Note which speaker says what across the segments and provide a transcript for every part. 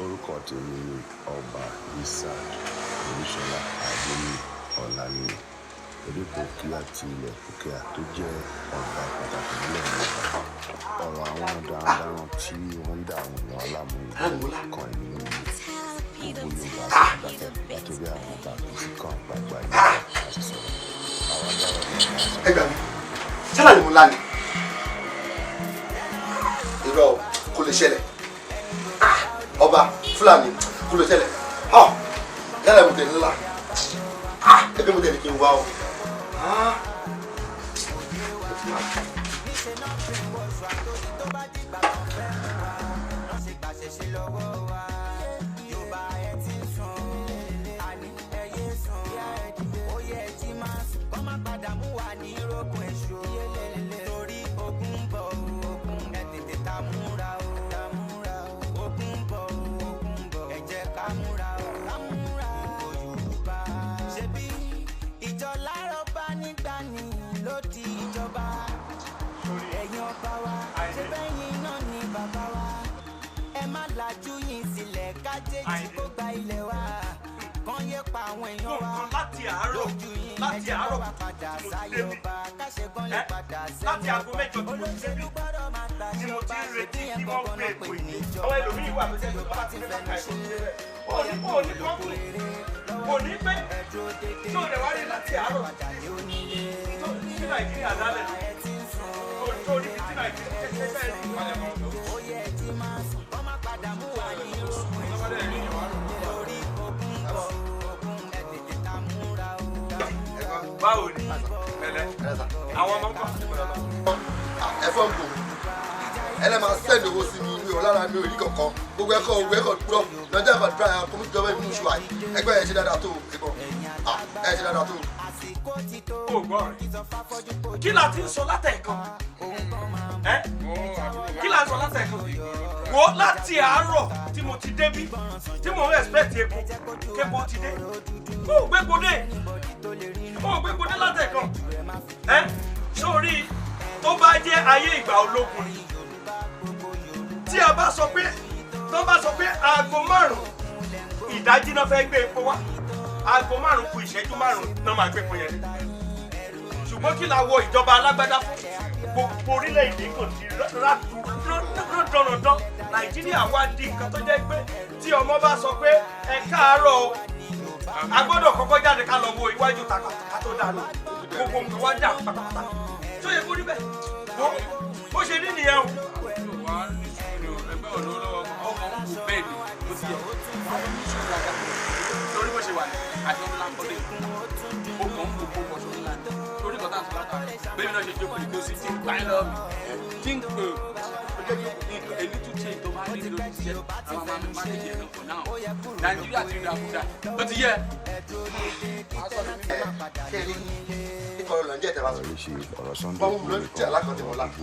Speaker 1: Orúkọ tèmi ni Ọba Isaac Olúṣọlá Adéníyì Ọláníyì. Oríkòkí àti ilẹ̀ Òkè tó jẹ́ ọba pàtàkì nílẹ̀ Yorùbá. Ọ̀rọ̀ àwọn darandaran tí wọ́n ń dà àwọn èèyàn aláàmúlò kan ìlú gbogbo Yorùbá sí dákẹ́ nítorí àwọn tàbí kan gbàgbà ìlú àti sọ̀rọ̀. Àwọn adáwọ̀ ní ìlú.
Speaker 2: Ẹ gbà mí, ṣálà ni mo lá ni? Irọ́ kò lè ṣẹlẹ̀. Ọba Fúlàní kò lè ṣẹlẹ̀. Yálà mo tẹ̀lé ńlá. Ẹgbẹ́ mo tẹ̀lé kí n wá o.
Speaker 3: láti àárọ̀ láti aago mẹ́jọ tí mo ti débi tí mo ti ń retí kí wọ́n gbé èpò yìí. Àwọn ẹlòmíín wà tó jẹ́ pé bá ti fẹ́ ká ẹ̀kọ́ ṣe rẹ̀ kò ní pẹ́ tí ò lè wá rí láti àárọ̀ tí Nàìjíríà lálẹ́ tó ní tí Nàìjíríà ṣe fẹ́ rí ìpalẹ̀ mọ́. Báwo ni pẹ̀lẹ́ àwọn ọmọ nǹkan
Speaker 2: ẹ̀fọ́ ń bò ẹlẹ́mà sẹ́ndì owó sí mi ìwé ọ̀lára mi ò rí kankan gbogbo ẹ̀kọ́ gbúrọ̀ lọ́jọ́ ìbá dúrà yà kọ́mí ìjọba ìmú ṣùgbọ́n ẹgbẹ́ ẹ̀ ṣe dáadáa tó ẹ̀gbọ́n ẹ̀ ṣe dáadáa tó.
Speaker 3: ó gbọ́ rẹ̀ kí la ti ń sọ látẹ̀ẹ̀kan kí la ń sọ látẹ̀ẹ̀kan wo láti àárọ̀ tí mo ti débí tí mo ń expect epo képo ti dé ó gbépo dé látẹ̀ẹ̀kan sórí tó bá jẹ́ ayé ìgbà ológun ni tí a bá sọ pé aago 5 ìdájí náà fẹ́ gbé epo wá aago 5 kù ìṣẹ́jú 5 náà máa gbé epo yẹn ṣùgbọ́n kí la wo ìjọba alágbádá fún gbogbo orílẹ̀-èdè kò ti rán Nàìjíríà wá di nǹkan tó jẹ́ pé tí ọmọ bá sọ pé ẹ káàárọ̀ o a gbọ́dọ̀ kọ́kọ́ jáde ká lọ wo iwájú ká tó dáná gbogbo nǹkan wá dà pátápátá tó yẹ kó rí bẹ́ẹ̀ bó ṣe rí nìyẹn o.
Speaker 4: ẹgbẹ́ ọ̀dọ́ lọ́wọ́ ọkọ̀ ń kú bẹ́ẹ̀ ni ó ti yẹ lórí bó ṣe wà ní àjọ ńlá kọ́lé ó kàn ń gbogbo pọ̀ sórí ńlá lórí kọ́tà ń sọ́lá bẹ́ẹ̀ náà ṣe jókòó ìgbó sí tí ń gbá ẹ lọ́wọ́ mi tí ń pè èyí tún ṣe tó máa ní lórí iṣẹ́ àwọn máa ní ìyẹn lọ́kọ̀ náà Nàìjíríà ti rí àkúdà ó ti yẹ.
Speaker 2: Ọ̀rọ̀ lọ ń jẹ́ ìtẹ̀wá sọ. Bọ́mú ló ń jẹ́ alákọ̀ọ́tẹ̀ wọn láti.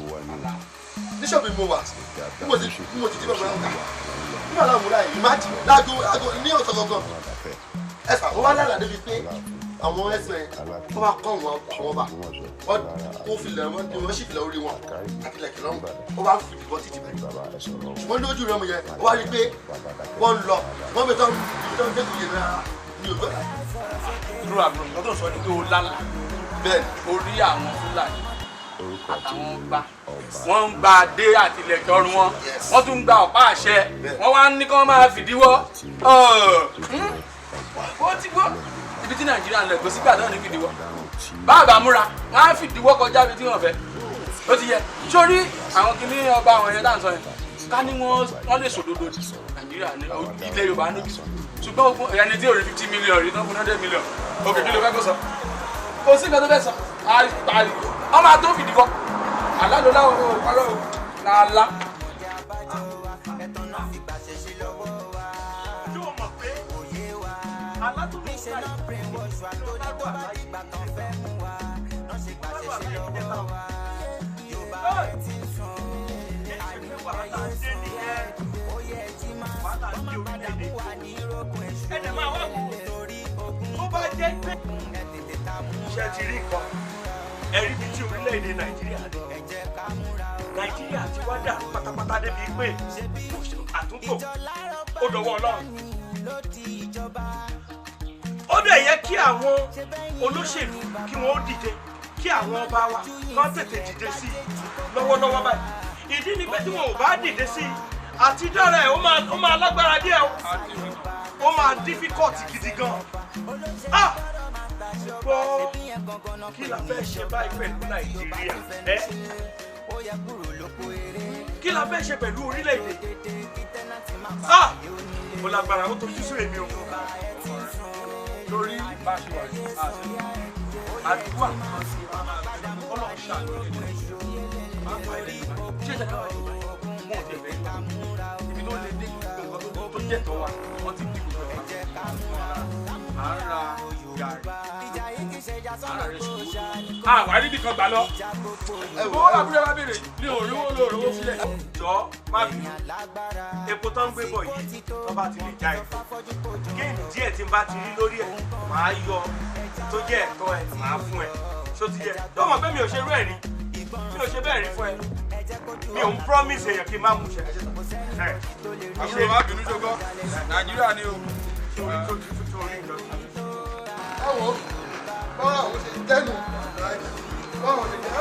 Speaker 2: Bíṣọ̀bù mo wà bí mo ti dé bàbá ọ̀gá. Nígbà náà mo láyé ìmájì láago ní ọ̀sán gangan. Ẹ̀sà wọ́n wá lálàá débi pé àwọn ẹ̀sìn wọ́n máa kọ́ àwọn ọba. Wọ́n fi lẹ̀ wọ́n sì filẹ̀ orí wọn àti lẹ̀kẹ̀ lọ́rùn. Wọ́n bá fi ìbọn títí bẹ̀rẹ̀. Wọ́n lójú rẹ̀ mo yẹ wọ́n wá rí pé wọ́n ń lọ wọ́n bẹ tán dẹ́kun yẹn náà ní ojú ọ̀la.
Speaker 4: Dúró àbúrò lọ́dún sọ ni pé ó lálà
Speaker 2: bẹ́ẹ̀
Speaker 4: orí àwọn Fúlàní àtàwọn gbà wọ́n ń gba adé àti ilẹ̀kẹ̀ ọrùn wọn wọ́n tún ń gba ọ̀pá àṣẹ wọ́n wá ní kí wọ́n máa fìdíwọ́ ó ti gbọ́ ibi tí Nàìjíríà ń lọ èkó sígbà náà ní fìdíwọ́ báàbà múra wọ́n á fìdíwọ́ kọjá ibi tí wọ́n fẹ́ ó ti yẹ sórí àwọn kìíní ọba àwọn ẹ̀yẹ dáǹsọ yẹn ká ní wọ́n lè sòdodo Nàìjíríà ní ilẹ̀ Yorùbá níbi ṣùgbọ́n ẹni tí ò rí 50 million rí tán fún 100 million òkè kí ló fẹ́ kó sọ kò sí nǹkan tó fẹ́ sọ àìpàrí ọmọ àtó fìdíwọ́ alálòlá ọ̀rọ̀ làálá.
Speaker 3: yóò mọ̀ pé alátúndì ṣáà ẹ̀dẹ̀ máa wá wò tó bá jẹ́ pé ṣe ti rí nǹkan ẹ̀rí bíi tí orílẹ̀-èdè Nàìjíríà ti wá dà pátápátá débi pé àtúntò ó dọwọ́ Ọlọ́run. Ó dẹ̀ yẹ kí àwọn olóṣèlú kí wọ́n ó dìde kí àwọn ọba wa kán tètè dìde sí i lọ́wọ́lọ́wọ́ báyìí. Ìdí ni pé tí wọn ò bá dìde sí i àti dára ẹ̀ ó máa lágbára díẹ̀ o. Ó máa difficult gidi gan. Gbọ́ kí la fẹ́ ṣe báyìí pẹ̀lú Nàìjíríà ẹ́? Kí la fẹ́ ṣe pẹ̀lú orílẹ̀-èdè? Mo lágbára ó tojú sí èmi o.
Speaker 4: Lórí ìbáṣepọ̀ àdúrà Ọlọ́run ṣàánú ṣé ìjọba wà ní wọn ò tẹ̀ bẹ́ẹ̀ ibi tó lè dé gbogbo tó jẹ́ tọ́ wa wọ́n ti dí gbogbo ẹ̀ à ń ra gàrí àwa níbi kan gbà lọ owó làbúrò bá béèrè ní òrówó sílẹ̀.
Speaker 3: Jọ má bì í epo tó ń gbé bọ̀ yìí tó bá ti lè já ẹ̀ géèmù díẹ̀ tí n bá ti rí lórí ẹ̀ màá yọ tó jẹ́ ẹ̀tọ́ ẹ̀ màá fún ẹ̀ ṣó ti yẹ tó mọ̀ pé mi ò ṣe rú ẹ̀ rí mi ò ṣe bẹ́ẹ̀ rí fún ẹ mi ò ń promise èèyàn kí n má mú ṣe.
Speaker 4: àbúrò má bínú ṣogbọ́ Nàìjíríà ni o.
Speaker 2: Báwo báwo ṣe jẹ́nu báwo ṣe jẹ́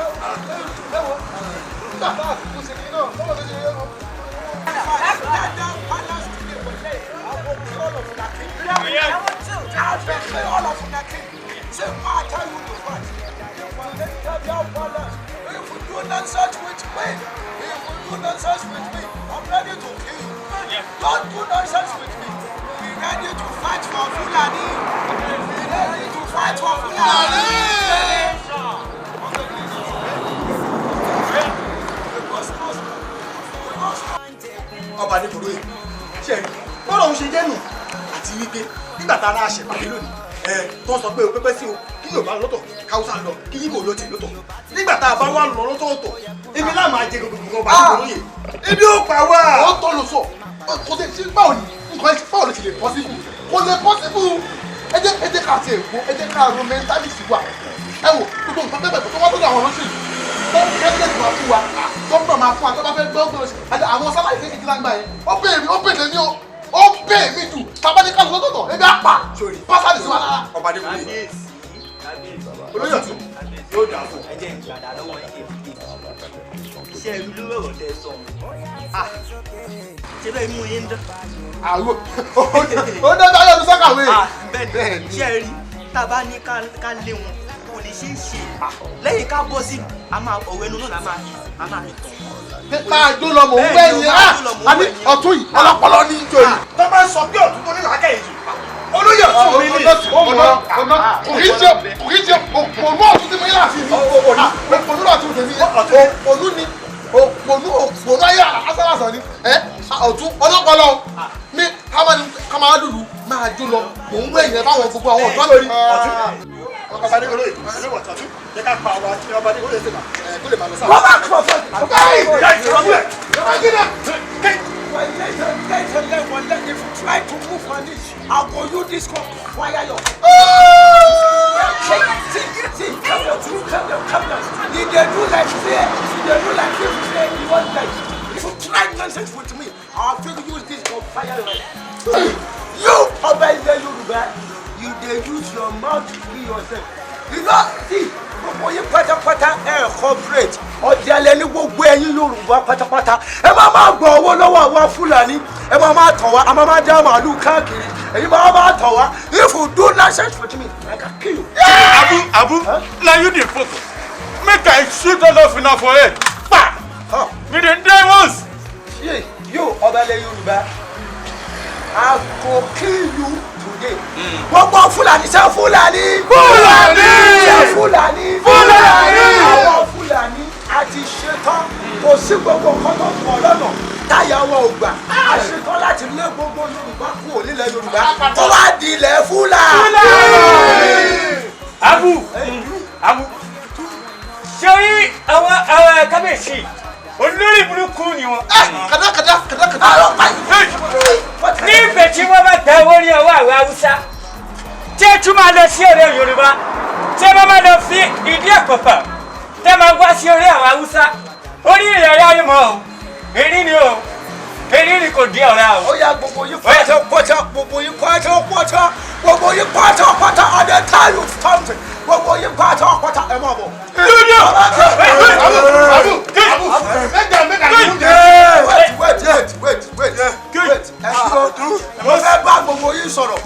Speaker 2: ẹ̀wọ̀ nígbà tá a fi kú sí kí náà báwo ṣe jẹ́ ẹ̀wọ̀. Nonsense with me. If you do nonsense with me, I'm ready to kill you. Don't do nonsense with me. Be ready to fight for Fulani. Be ready to fight for Fulani. Ọba ní kòrò yìí ṣe rí bọ́ọ̀lù ọ̀hún ṣe jẹ́ nù àti wípé nígbà tá a náà ṣèpàdé lónìí tó sọ pé o pẹ́pẹ́ sí o kí yóò bá lọ́tọ̀ káwùsà lọ kí yíbo ló ti lọ́tọ̀ nígbà tá a bá wà lọ lọ́tọ̀ọ̀tọ̀ èmi náà máa jẹ gbogbo ọba nígbà lóye ebi ó pa wá. ó tọ́ ló sọ kò tẹ sí báwo ni nǹkan ẹ̀sìn báwo ló ti lè pọ́sibú kò lè pọ́sibú ẹ jẹ́ ká ti èkó ẹ jẹ́ ká ro mẹ́ntálìsì wa ẹ wò gbogbo nǹkan pẹ́pẹ́ tó wá tó àwọn ọlọ́sìn tó kẹ́kẹ́ máa fún wa gómìnà máa fún wa tó bá fẹ́ gbọ́ngbọ́n àwọn sáláì kékeré lágbà yẹn ó bèèrè ní ó bẹ́ẹ̀ mi jù tabaníkà lọ́tọ̀ọ̀tọ̀ ebi àpà pásálì sí wa lára. ọba dé wọlé olóyè ọ̀tún yóò dà fún.
Speaker 5: ẹ jẹ́ ìgbàdá lọ́wọ́ yìí ṣe é lú ọ̀rọ̀ tẹ sọ ṣe bẹ́ẹ̀ mú yín dán.
Speaker 2: àwọ̀ ó dábàá yọ̀dún sọ́kàwé.
Speaker 5: bẹ́ẹ̀ ni ṣe é rí tá a bá ní ká lé wọn kò lè ṣeé ṣe lẹ́yìn ká bọ́ sí ọ̀rọ̀ ẹnu náà la máa fi tàn.
Speaker 2: máa jó lọ mò ń bẹ́ yẹn àní ọ̀tún yìí ọlọ́pọlọ ní ìjòyè.
Speaker 3: tó bá sọ pé ọ̀tún tó ní làákẹ́ yìí olóyè ọ̀tún mi ní
Speaker 2: ọ̀nà kò kì í ṣe òpònú ọ̀tún tí mo yára fi mi òpònú ọ̀tún tèmi òpònú ni òpònú ayé asálàsàn ni ọ̀tún ọlọ́pọlọ ní kámáà lùlù máa jó lọ mò ń bẹ́ yẹn báwọn gbogbo àwọn ọ̀tún lórí. ọba ní olóyè olóyè wọ̀ tọ́jú jẹ́ ká pa ọba tí ọba ní olóyè ṣe kó lè máa lọ sáà. wọ́n bá kọ́ fún ẹ. ọba yìí ìyá ìṣòro ẹ̀ ọba yìí náà.
Speaker 6: If you try to move on this, I'll go use this cup to fire your. See, come down. If they do like fear, you won't die. If you try nonsense with me, I'll use this cup to fire your. You, Oba Yoruba, you they use your mouth to kill yourself. You know, see, gbogbo yín pátápátá corporate ọ̀dẹ̀lẹ̀ ní gbogbo ẹ̀yin Yorùbá pátápátá ẹ máa gbọ́ owó lọ́wọ́ àwọn Fúlàní ẹ máa tàn wá a máa dá màálù káàkiri ẹ̀yin máa tàn wá if you do nonsense with me I can kill you.
Speaker 3: Abu na you dey photo make I shoot all of una for head pa we dey die once.
Speaker 6: You Ọbalẹ̀ Yorùbá I go kill you today. Gbogbo Fúlàní ṣe Fúlàní. Ṣe Fúlàní. Àwọn Fúlàní a ti ṣetán kò sí gbogbo nǹkan tó pọ̀ lọ́nà táyà wọn ò gbà. A ṣetán láti lé gbogbo Yorùbá kúrò nílẹ̀ Yorùbá tó wá di ilẹ̀ Fúlàní.
Speaker 3: Abu ṣé rí àwọn kábíyèsí olórí burúkú ni wọn.
Speaker 2: kàdá.
Speaker 3: ní ìfẹ́ tí wọ́n bá tẹ owó ní ọwọ́ àwọn Haúsá tí ẹ tún máa lọ sí ọ̀rẹ́ Yorùbá tí ẹ bá máa lọ fi ìdí ẹ̀pọ̀pọ̀ tẹ́ máa wá sí ọ̀rẹ́ àwọn Haúsá orí ìrẹ̀rẹ̀ ayé mọ́ o èrí ni o Èyí ni kò dé ọ̀rẹ́ o.
Speaker 6: Ó yá gbogbo yín pátá gbogbo yín pátá gbogbo yín pátá at the time of something gbogbo yín pátá ẹ máa bọ̀. Wait. Mo fẹ́ bá gbogbo yín sọ̀rọ̀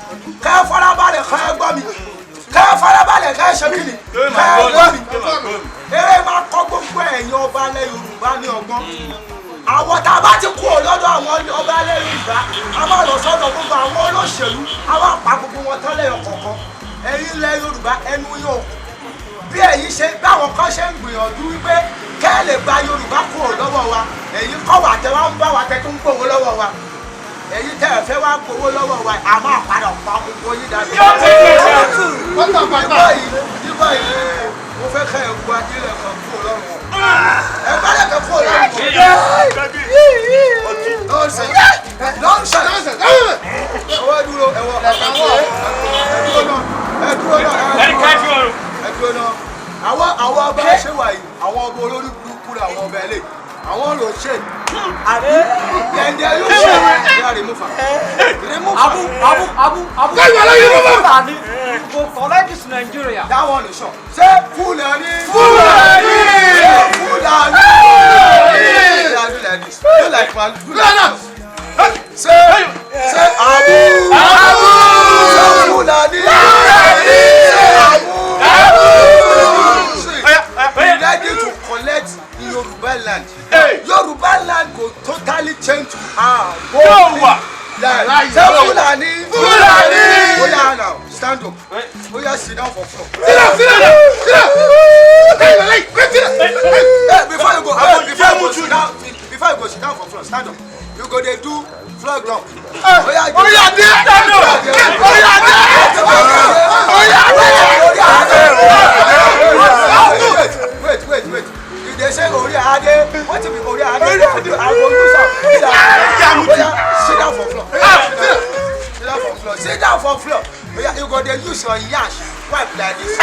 Speaker 6: ká farabalẹ̀ ká gbọ́ mi ká farabalẹ̀ ká ṣe kí ni ká gbọ́ mi. Eré máa kọ́ gbogbo ẹ̀yin ọba ilẹ̀ Yorùbá ní ọgbọ́n. Àwọn tá a bá ti kú lọ́dọ̀ àwọn ọba ilẹ̀ Yorùbá a máa lọ sọ́dọ̀ gbogbo àwọn olóṣèlú a máa pa gbogbo wọn tán lẹ́yọ̀ kọ̀ọ̀kan. Ẹ̀yin ilẹ̀ Yorùbá ẹnu yóò bí ẹ̀yin ṣe báwọn kan ṣe ń gbìyànjú wípé kẹ́ ẹ lè gba Yorùbá kúrò lọ́wọ́ wa ẹ̀yin kọ́ wà tẹ́ wá ń bá wa tẹ́ tó ń gbowó lọ́wọ́ wa ẹ̀yin tẹ́ ẹ fẹ́ wá gbowó lọ́wọ́ wa a máa padà pa gbogbo yín dàbí. Nígbà yìí mo fẹ́ kẹ́ ẹ gba ilẹ̀ kan kúrò lọ́rùn wọn. Ẹ bá lẹ̀ kẹ́ kúrò lọ́rùn wọn. Ẹwọ́ dúró náà. Àwọn ọba ṣe wà yìí, àwọn ọba olórí burúkú la àwọn ọba ẹlẹ́. Àwọn ló ṣe. Ẹ̀ǹdẹ̀ yóò ṣe. Ìyá remove
Speaker 5: Abu. Go collect this Nigeria.
Speaker 6: That one is sure. Say Fulani. Like this. Do like man. Say Abu. Say Fulani. We ready to collect Yoruba land. Yoruba land go totally change to our land. Say Fulani. Oh yeah now, stand up. Oh yeah, sit down for floor. Sit down. Before you go sit down for floor, stand up. You go there do flag down. Oh yeah, Wait. If they say Ori Ade, what if Ori Ade? I go do something. Sit down for floor. Sit down for floor. You go there use your yash wipe like this.